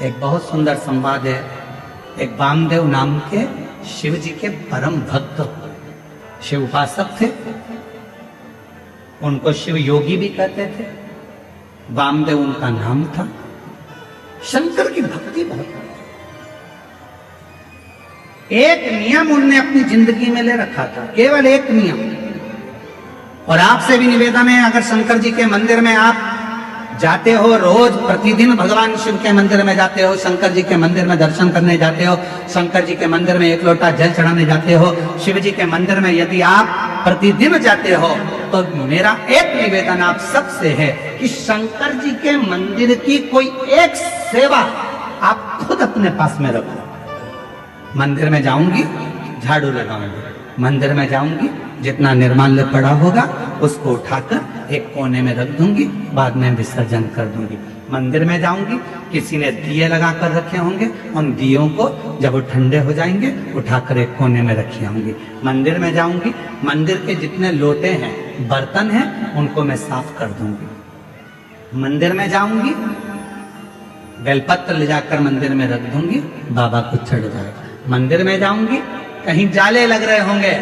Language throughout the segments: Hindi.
एक बहुत सुंदर संवाद है। एक वामदेव नाम के शिव जी के परम भक्त शिव उपासक थे। उनको शिव योगी भी कहते थे। वामदेव उनका नाम था। शंकर की भक्ति बहुत। एक नियम उनने अपनी जिंदगी में ले रखा था, केवल एक नियम। और आपसे भी निवेदन है, अगर शंकर जी के मंदिर में आप जाते हो, रोज प्रतिदिन भगवान शिव के मंदिर में जाते हो, शंकर जी के मंदिर में दर्शन करने जाते हो, शंकर जी के मंदिर में एक लोटा जल चढ़ाने जाते हो, शिव जी के मंदिर में यदि आप प्रतिदिन जाते हो, तो मेरा एक निवेदन आप सबसे है कि शंकर जी के मंदिर की कोई एक सेवा आप खुद अपने पास में रखो। मंदिर में जाऊंगी, झाड़ू लगाऊंगी। मंदिर में जाऊंगी, जितना निर्माल्य पड़ा होगा उसको उठाकर एक कोने में रख दूंगी, बाद में विसर्जन कर दूंगी। मंदिर में जाऊंगी, किसी ने दिए लगा कर रखे होंगे, उन दियों को जब वो ठंडे हो जाएंगे उठाकर एक कोने में रखी होंगी। मंदिर में जाऊंगी, मंदिर के जितने लोटे हैं, बर्तन हैं, उनको मैं साफ कर दूंगी। मंदिर में जाऊंगी, बेलपत्र ले जाकर मंदिर में रख दूंगी, बाबा को चढ़ जाएगा। मंदिर में जाऊंगी, कहीं जाले लग रहे होंगे,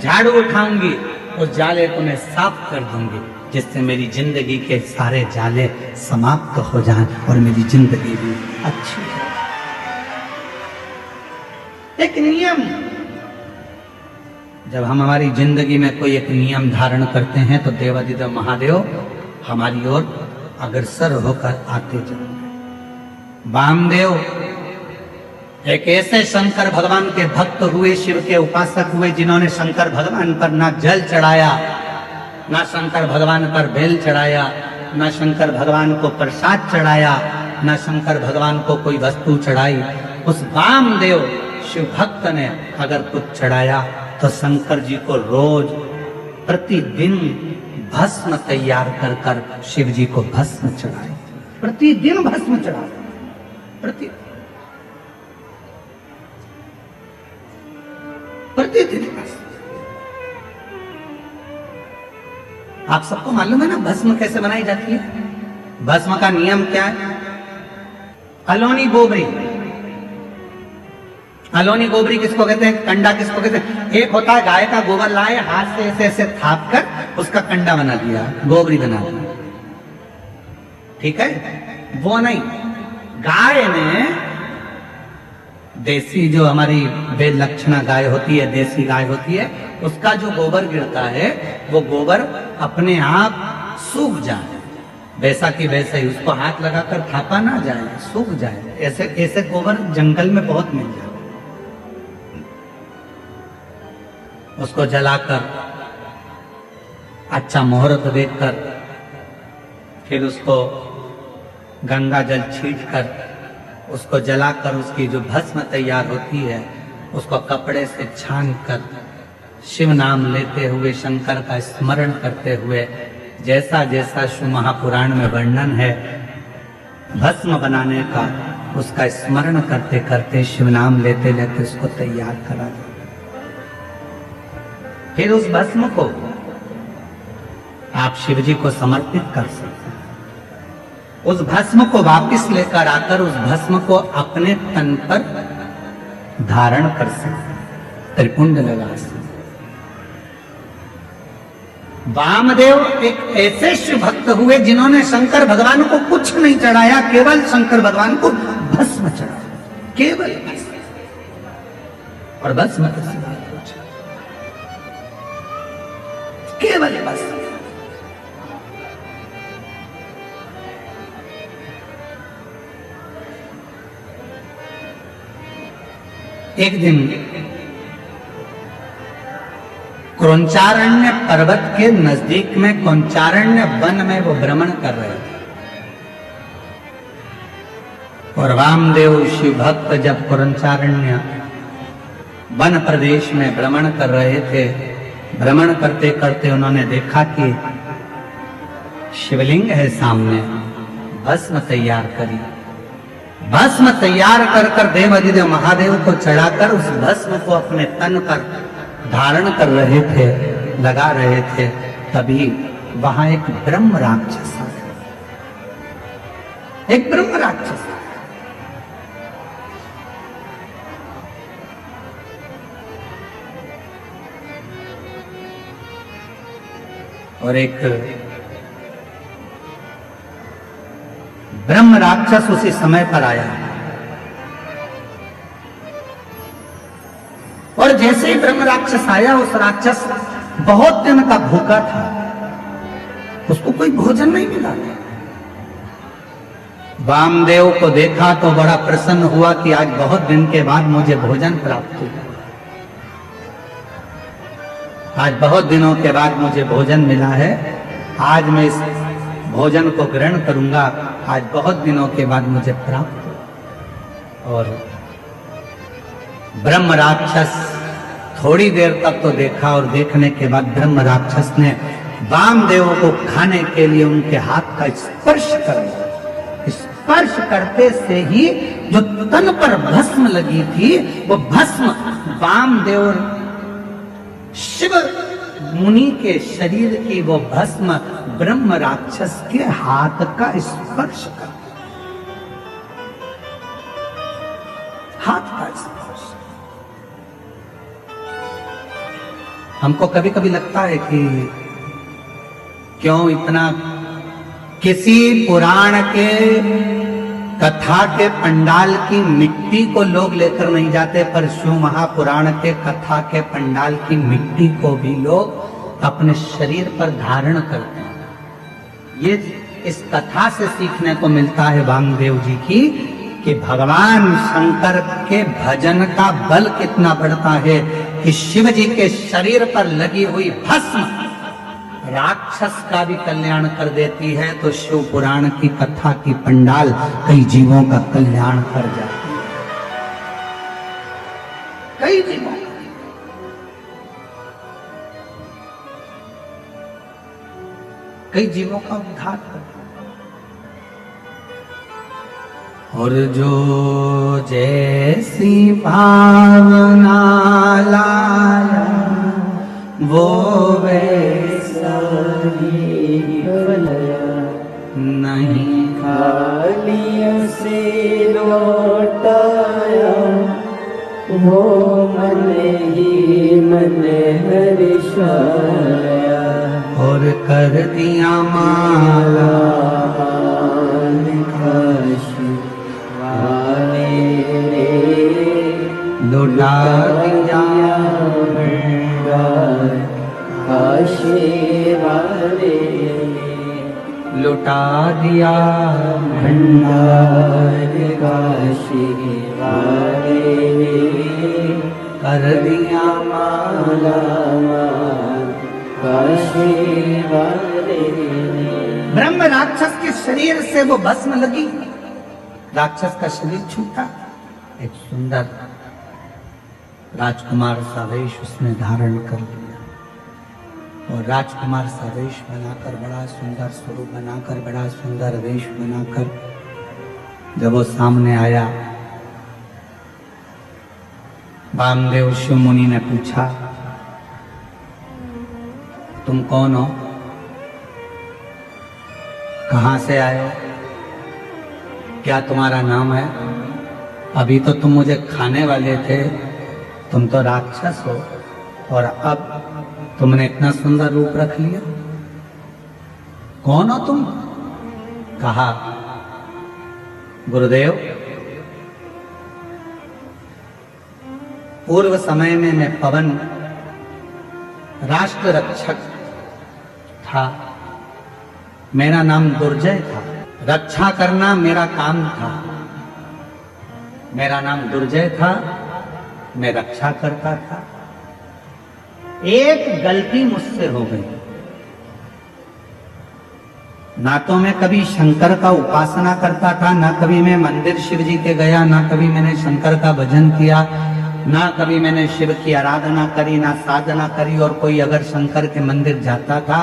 झाड़ू उठाऊंगी, उस जाले को मैं साफ कर दूंगी, जिससे मेरी जिंदगी के सारे जाले समाप्त हो जाएं और मेरी जिंदगी भी अच्छी हो। एक नियम। जब हम हमारी जिंदगी में कोई एक नियम धारण करते हैं तो देवादिदेव महादेव हमारी ओर अग्रसर होकर आते जाएंगे। वामदेव एक ऐसे शंकर भगवान के भक्त हुए, शिव के उपासक हुए, जिन्होंने शंकर भगवान पर ना जल चढ़ाया, ना शंकर भगवान पर बेल चढ़ाया, ना शंकर भगवान को प्रसाद चढ़ाया, ना शंकर भगवान को कोई वस्तु चढ़ाई। उस वामदेव शिव भक्त ने अगर कुछ चढ़ाया तो शंकर जी को रोज प्रतिदिन भस्म तैयार कर कर शिव जी को भस्म चढ़ाए। प्रतिदिन भस्म चढ़ाए, प्रतिदिन प्रतिदिन। आप सबको मालूम है ना भस्म कैसे बनाई जाती है? भस्म का नियम क्या है? अलोनी गोबरी। अलोनी गोबरी किसको कहते हैं? कंडा किसको कहते हैं? एक होता है गाय का गोबर लाए, हाथ से ऐसे ऐसे थाप कर उसका कंडा बना दिया, गोबरी बना दिया। ठीक है? वो नहीं, गाय ने देसी जो हमारी वेद लक्षणा गाय होती है, देसी गाय होती है, उसका जो गोबर गिरता है वो गोबर अपने आप सूख जाए, वैसा कि वैसा ही, उसको हाथ लगाकर थापा ना जाए, सूख जाए। ऐसे ऐसे गोबर जंगल में बहुत मिल जाए। उसको जलाकर अच्छा मुहूर्त देखकर फिर उसको गंगा जल छीट कर उसको जलाकर उसकी जो भस्म तैयार होती है उसको कपड़े से छान कर शिव नाम लेते हुए, शंकर का स्मरण करते हुए, जैसा जैसा शिव महापुराण में वर्णन है भस्म बनाने का, उसका स्मरण करते करते, शिव नाम लेते लेते उसको तैयार करा दो। फिर उस भस्म को आप शिव जी को समर्पित कर सकते हैं। उस भस्म को वापस लेकर आकर उस भस्म को अपने तन पर धारण कर सकते, त्रिपुंड लगा सकते। वामदेव एक ऐसे शिव भक्त हुए जिन्होंने शंकर भगवान को कुछ नहीं चढ़ाया, केवल शंकर भगवान को भस्म चढ़ाया, केवल भस्म। और भस्म केवल भस्म। एक दिन क्रौंचारण्य पर्वत के नजदीक में क्रौंचारण्य वन में वो भ्रमण कर रहे थे। और वामदेव शिव भक्त जब क्रौंचारण्य वन प्रदेश में भ्रमण कर रहे थे, भ्रमण करते करते उन्होंने देखा कि शिवलिंग है सामने, भस्म तैयार करी। भस्म तैयार कर कर देवादिदेव महादेव को चढ़ाकर उस भस्म को अपने तन पर धारण कर रहे थे, लगा रहे थे। तभी वहां एक ब्रह्म राक्षस, एक ब्रह्म राक्षस और एक ब्रह्म राक्षस उसी समय पर आया और जैसे ही ब्रह्म राक्षस आया, उस राक्षस बहुत दिन का भूखा था, उसको कोई भोजन नहीं मिला। वामदेव को देखा तो बड़ा प्रसन्न हुआ कि आज बहुत दिन के बाद मुझे भोजन प्राप्त हुआ, आज बहुत दिनों के बाद मुझे भोजन मिला है, आज मैं इस भोजन को ग्रहण करूंगा, आज बहुत दिनों के बाद मुझे प्राप्त हुआ। और ब्रह्म राक्षस थोड़ी देर तक तो देखा और देखने के बाद ब्रह्म राक्षस ने वामदेव को खाने के लिए उनके हाथ का स्पर्श कर दिया। स्पर्श करते से ही जो तन पर भस्म लगी थी, वो भस्म वामदेव शिव मुनि के शरीर की वो भस्म ब्रह्म राक्षस के हाथ का स्पर्श कर, हाथ का स्पर्श। हमको कभी कभी लगता है कि क्यों इतना, किसी पुराण के कथा के पंडाल की मिट्टी को लोग लेकर नहीं जाते, पर शिव महापुराण के कथा के पंडाल की मिट्टी को भी लोग अपने शरीर पर धारण करते हैं। ये इस कथा से सीखने को मिलता है वामदेव जी की कि भगवान शंकर के भजन का बल कितना बढ़ता है कि शिव जी के शरीर पर लगी हुई भस्म राक्षस का भी कल्याण कर देती है, तो शिव पुराण की कथा की पंडाल कई जीवों का कल्याण कर जाती है, कई जीवों का। कई जीवों का उद्धार कर। और जो जैसी भावना लाया वो वैसा ही फलया, नहीं खाली से लौटाया, वो मन ही मन हर्षाया। और कर दिया माला लुटा दिया काशी वाले, लुटा दिया भंडार काशी वाले, कर दिया माला काशी वाले। ब्रह्म राक्षस के शरीर से वो भस्म लगी, राक्षस का शरीर छूटा, एक सुंदर राजकुमार सा वेश उसने धारण कर लिया और राजकुमार सा वेश बनाकर, बड़ा सुंदर स्वरूप बनाकर, बड़ा सुंदर वेश बनाकर जब वो सामने आया, वामदेव शिव मुनि ने पूछा, तुम कौन हो, कहां से आए हो, क्या तुम्हारा नाम है? अभी तो तुम मुझे खाने वाले थे, तुम तो राक्षस हो और अब तुमने इतना सुंदर रूप रख लिया, कौन हो तुम? कहा, गुरुदेव, पूर्व समय में मैं पवन राष्ट्र रक्षक था, मेरा नाम दुर्जय था, रक्षा करना मेरा काम था, मेरा नाम दुर्जय था, मैं रक्षा करता था। एक गलती मुझसे हो गई, ना तो मैं कभी शंकर का उपासना करता था, ना कभी मैं मंदिर शिव जी के गया, ना कभी मैंने शंकर का भजन किया, ना कभी मैंने शिव की आराधना करी, ना साधना करी। और कोई अगर शंकर के मंदिर जाता था,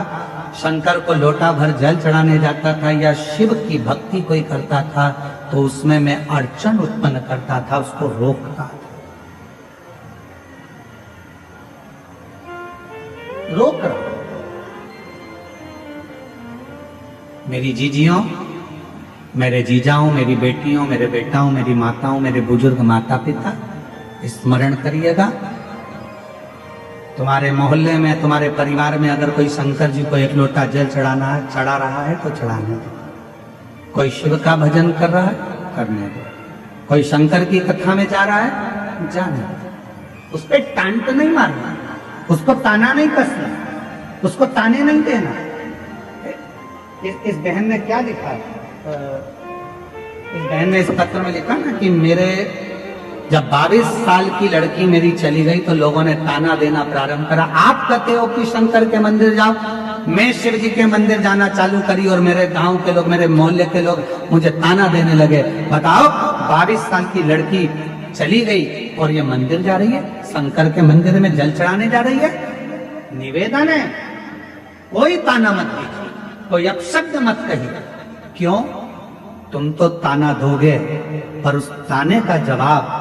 शंकर को लोटा भर जल चढ़ाने जाता था या शिव की भक्ति कोई करता था, तो उसमें मैं अड़चन उत्पन्न करता था, उसको रोकता था, रोक रहा। मेरी जीजियों, मेरे जीजाओं, मेरी बेटियों, मेरे बेटाओं, मेरी माताओं, मेरे बुजुर्ग माता पिता, स्मरण करिएगा, तुम्हारे मोहल्ले में, तुम्हारे परिवार में अगर कोई शंकर जी को एक लोटा जल चढ़ा रहा है तो चढ़ाने दो। कोई शिव का भजन कर रहा है, करने दो। कोई शंकर की कथा में जा रहा है, जाने दो। उस पर टांट नहीं मारना, उसको ताना नहीं कसना, उसको ताने नहीं देना। इस बहन ने क्या लिखा, इस बहन ने इस पत्र में लिखा ना कि मेरे जब 22 साल की लड़की मेरी चली गई तो लोगों ने ताना देना प्रारंभ करा। आप कहते हो कि शंकर के मंदिर जाओ, मैं शिव जी के मंदिर जाना चालू करी और मेरे गांव के लोग, मेरे मोहल्ले के लोग मुझे ताना देने लगे। बताओ, 22 साल की लड़की चली गई और ये मंदिर जा रही है, शंकर के मंदिर में जल चढ़ाने जा रही है। निवेदन है, कोई ताना मत दीजिए, कोई अपशब्द मत कहिए। क्यों? तुम तो ताना दोगे, पर उस ताने का जवाब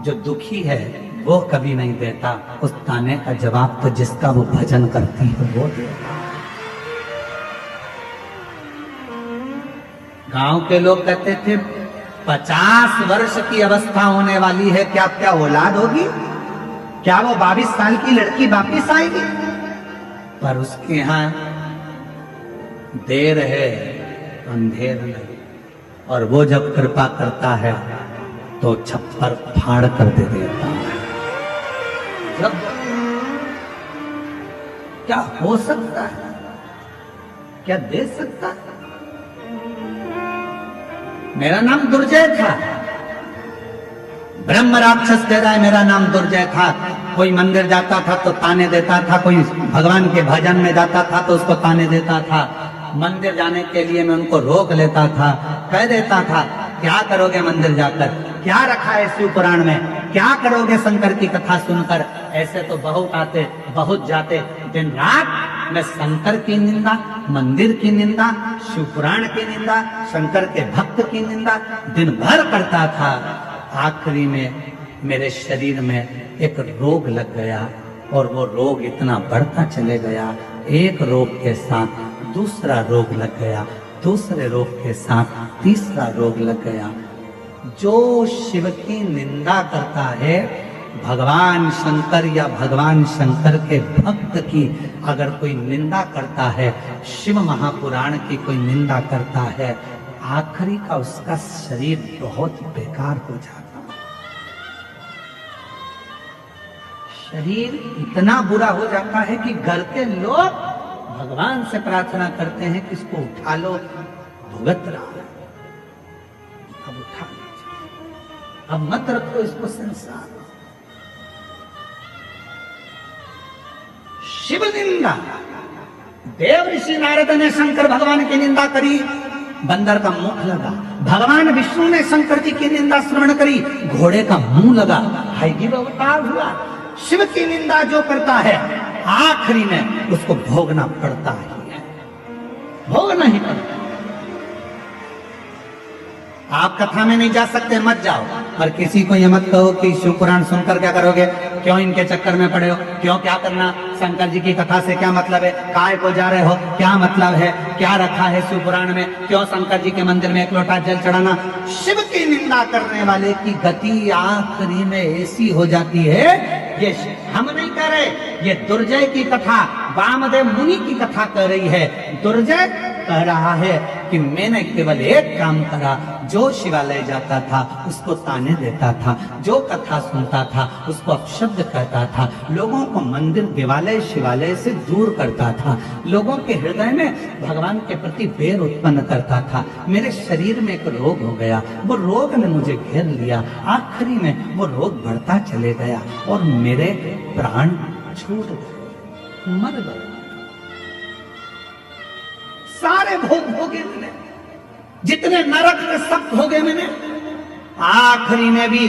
जो दुखी है वो कभी नहीं देता। उस ताने का जवाब तो जिसका वो भजन करती है वो देता। गांव के लोग कहते थे 50 वर्ष की अवस्था होने वाली है, क्या क्या औलाद होगी? क्या वो 22 साल की लड़की वापिस आएगी? पर उसके यहां देर है, अंधेर नहीं। और वो जब कृपा करता है तो छप्पर फाड़ कर दे देता है। जब क्या हो सकता है, क्या दे सकता है? मेरा नाम दुर्जय था, ब्रह्म राक्षस कह रहा है मेरा नाम दुर्जय था। कोई मंदिर जाता था तो ताने देता था, कोई भगवान के भजन में जाता था तो उसको ताने देता था। मंदिर जाने के लिए मैं उनको रोक लेता था, कह देता था क्या करोगे मंदिर जाकर, क्या रखा है शिव पुराण में, क्या करोगे शंकर की कथा सुनकर। ऐसे तो बहुत आते बहुत जाते, दिन रात मैं शंकर की निंदा, मंदिर की निंदा, शिव पुराण की निंदा, शंकर के भक्त की निंदा दिन भर करता था। आखिरी में मेरे शरीर में एक रोग लग गया और वो रोग इतना बढ़ता चले गया। एक रोग के साथ दूसरा रोग लग गया, दूसरे रोग के साथ तीसरा रोग लग गया। जो शिव की निंदा करता है, भगवान शंकर या भगवान शंकर के भक्त की अगर कोई निंदा करता है, शिव महापुराण की कोई निंदा करता है, आखिरी का उसका शरीर बहुत बेकार हो जाता है। शरीर इतना बुरा हो जाता है कि घर के लोग भगवान से प्रार्थना करते हैं कि इसको उठा लो, भुगत रहा है, अब उठा लीजिए, अब मत रखो इसको संसार। शिव निंदा, देव ऋषि नारद ने शंकर भगवान की निंदा करी, बंदर का मुख लगा। भगवान विष्णु ने शंकर जी की निंदा श्रवण करी, घोड़े का मुंह लगा। हाईगिव अवतार हुआ। शिव की निंदा जो करता है आखिरी में उसको भोगना पड़ता ही है, भोगना ही पड़ता है। आप कथा में नहीं जा सकते, मत जाओ, पर किसी को ये मत कहो कि शिव पुराण सुनकर क्या करोगे, क्यों इनके चक्कर में पड़े हो, क्यों क्या करना, शंकर जी की कथा से क्या मतलब है, काय को जा रहे हो, क्या मतलब है, क्या रखा है शिव पुराण में, क्यों शंकर जी के मंदिर में एक लोटा जल चढ़ाना। शिव की निंदा करने वाले की गति आखिरी में ऐसी हो जाती है, ये हम नहीं कह रहे, ये दुर्जय की कथा, वामदेव मुनि की कथा कह रही है। दुर्जय कह रहा है कि मैंने केवल एक काम करा, जो शिवालय जाता था उसको ताने देता था, जो कथा सुनता था उसको अपशब्द कहता था, लोगों को मंदिर देवालय शिवालय से दूर करता था, लोगों के हृदय में भगवान के प्रति बैर उत्पन्न करता था। मेरे शरीर में एक रोग हो गया, वो रोग ने मुझे घेर लिया, आखिरी में वो रोग बढ़ता चले गया और मेरे प्राण छूट गए, मर गए। सारे भोग भोगे मैंने, जितने नरक में सब भोगे मैंने, आखिरी में भी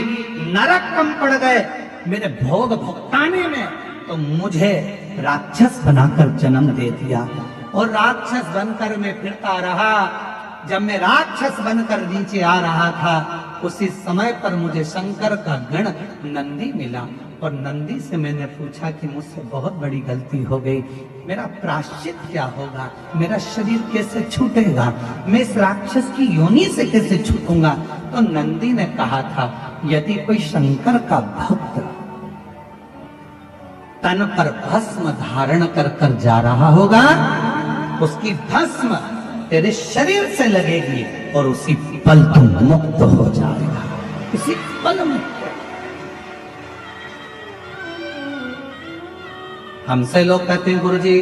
नरक कम पड़ गए मेरे भोग भुगताने में। तो मुझे राक्षस बनाकर जन्म दे दिया और राक्षस बनकर मैं फिरता रहा। जब मैं राक्षस बनकर नीचे आ रहा था, उसी समय पर मुझे शंकर का गण नंदी मिला और नंदी से मैंने पूछा कि मुझसे बहुत बड़ी गलती हो गई, मेरा प्रायश्चित क्या होगा, मेरा शरीर कैसे छूटेगा, मैं इस राक्षस की योनि से कैसे छूटूंगा। तो नंदी ने कहा था, यदि कोई शंकर का भक्त तन पर भस्म धारण कर कर जा रहा होगा, उसकी भस्म तेरे शरीर से लगेगी और उसी पल तुम मुक्त हो जाएगा, इसी पल मुक्त। हमसे लोग कहते हैं गुरुजी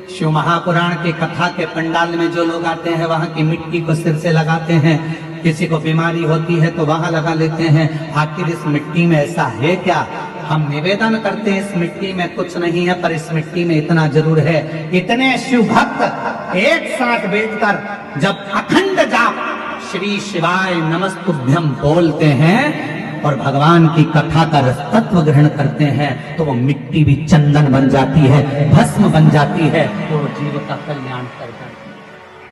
शिव महापुराण की कथा के पंडाल में जो लोग आते हैं वहां की मिट्टी को सिर से लगाते हैं, किसी को बीमारी होती है तो वहां लगा लेते हैं, आखिर इस मिट्टी में ऐसा है क्या? हम निवेदन करते हैं इस मिट्टी में कुछ नहीं है, पर इस मिट्टी में इतना जरूर है। इतने शिव भक्त एक साथ बैठकर जब अखंड जाप श्री शिवाय नमस्तुभ्यम बोलते हैं और भगवान की कथा का रस तत्व ग्रहण करते हैं तो वो मिट्टी भी चंदन बन जाती है, भस्म बन जाती है, तो वो जीव का कल्याण कर जाती है।